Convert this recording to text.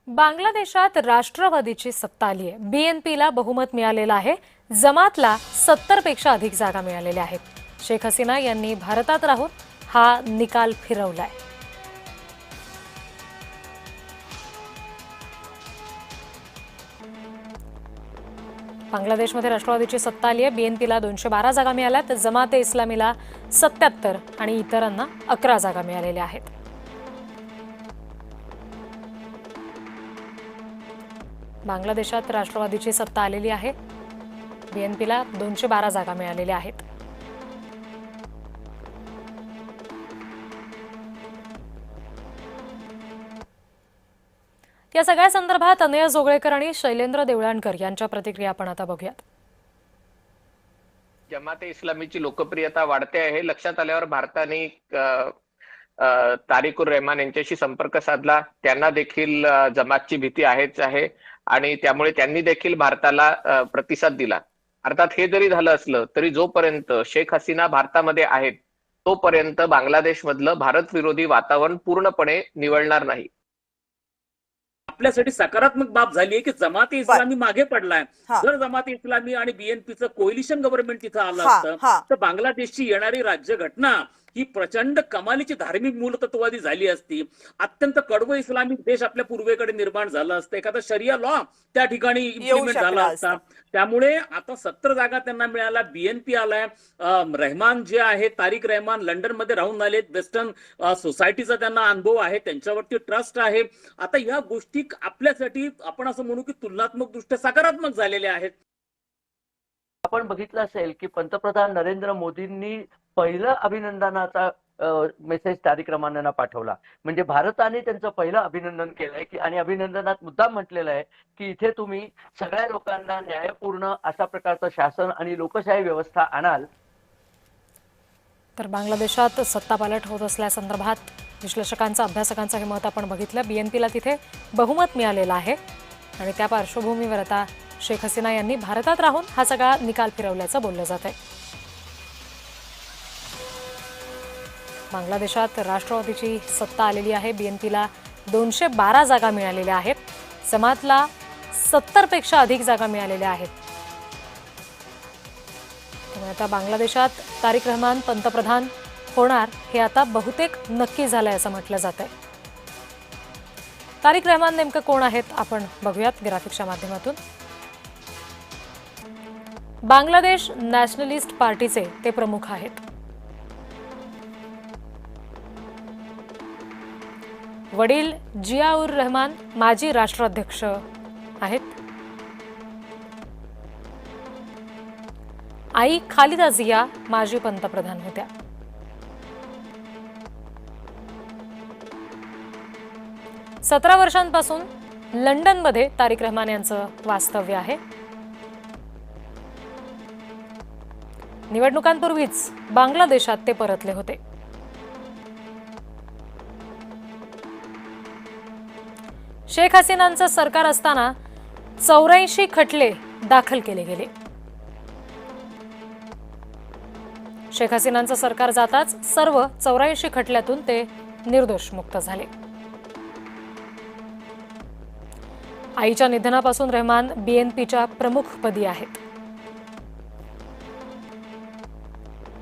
बांगलादेशात राष्ट्रवादीची सत्ता आली आहे। बीएनपीला बहुमत मिळालेलं आहे। जमातला 70 पेक्षा अधिक जागा मिळालेल्या आहेत। शेख हसीना यांनी भारतात राहून हा निकाल फिरवलाय। बांगलादेशमध्ये राष्ट्रवादीची सत्ता आली आहे। बीएनपीला 212 जागा मिळाल्यात, जमाते इस्लामीला 77 आणि इतरांना 11 जागा मिळालेल्या आहेत। बांगलादेशात राष्ट्रवादीची सत्ता आलेली आहे। बीएनपीला 212 जागा मिळालेल्या आहेत। या सगळ्या संदर्भात अनय जोगळेकर आणि शैलेंद्र देवळाणकर यांच्या प्रतिक्रिया आपण आता बघूयात। जमाते इस्लामीची लोकप्रियता वाढते आहे। लक्षात आल्यावर भारताने तारिक उर रहमान यांच्याशी संपर्क साधला। त्यांना देखील जमातची भीती आहेच आहे आणि त्यामुळे त्यांनी देखील भारताला प्रतिसाद दिला। अर्थात हे जरी झालं असलं तरी जोपर्यंत शेख हसीना भारतामध्ये आहेत तोपर्यंत बांगलादेशमधलं भारत विरोधी वातावरण पूर्णपणे निवळणार नाही। आपल्यासाठी सकारात्मक बाब झाली आहे की जमाते इस्लामी मागे पडलाय। जर जमाते इस्लामी आणि बीएनपीचं कोलिशन गव्हर्नमेंट तिथं आलं असतं तर बांगलादेशची येणारी राज्यघटना ही प्रचंड कमालीची धार्मिक मूलतत्ववादी झाली असती। अत्यंत कडवं इस्लामिक देश आपल्या पूर्वेकडे निर्माण झाला असतं। एखादा शरिया लॉ त्या ठिकाणी इम्प्लिमेंट झाला असता। त्यामुळे आता 70 जागा त्यांना मिळाला। बीएनपी आलाय। रहमान जे आहे तारिक रहमान लंडन मध्ये राहून आले। वेस्टर्न सोसायटीचा त्यांना अनुभव आहे, त्यांच्यावरती ट्रस्ट आहे। आता या गोष्टी आपल्यासाठी आपण असं म्हणू की तुलनात्मक दृष्ट्या सकारात्मक झालेल्या आहेत। आपण बघितलं असेल की पंतप्रधान नरेंद्र मोदींनी पहिलं अभिनंदनाचा मेसेज तारिक रहमानना पाठवला। म्हणजे भारताने त्यांचं पहिलं अभिनंदन केलंय की आणि अभिनंदनात मुद्दाम म्हटलेलं आहे की इथे तुम्ही सगळ्या लोकांना न्यायपूर्ण अशा प्रकारचं शासन आणि लोकशाही व्यवस्था आणाल। तर बांगलादेशात सत्तापालट होत असल्यासंदर्भात विश्लेषकांचं अभ्यासकांचं हे मत आपण बघितलं। बीएनपीला तिथे बहुमत मिळालेलं आहे आणि त्या पार्श्वभूमीवर आता शेख हसीना यांनी भारतात राहून हा सगळा निकाल फिरवल्याचं बोललं जात आहे। बांगलादेशात राष्ट्रवादीची सत्ता आलेली आहे। बीएनपीला 212 जागा मिळालेल्या आहेत। जमातला 70 पेक्षा अधिक जागा मिळालेल्या आहेत। त्यामुळे आता बांगलादेशात तारिक रहमान पंतप्रधान होणार हे आता बहुतेक नक्की झालंय असं म्हटलं जात आहे। तारिक रहमान नेमकं कोण आहेत आपण बघूयात ग्राफिक्सच्या माध्यमातून। बांगलादेश नॅशनलिस्ट पार्टीचे ते प्रमुख आहेत। वडील जिया उर रहमान माजी राष्ट्राध्यक्ष आहेत। आई खालिदा जिया माजी पंतप्रधान होत्या। सतरा वर्षांपासून लंडनमध्ये तारिक रहमान यांचं वास्तव्य आहे। निवडणुकांपूर्वीच बांगलादेशात ते परतले होते। शेख हसीनांचं सरकार असताना 84 खटले दाखल केले गेले। शेख हसीनांचं सरकार जाताच सर्व 84 खटल्यातून ते निर्दोष मुक्त झाले। आईच्या निधनापासून रहमान बीएनपीच्या प्रमुखपदी आहेत।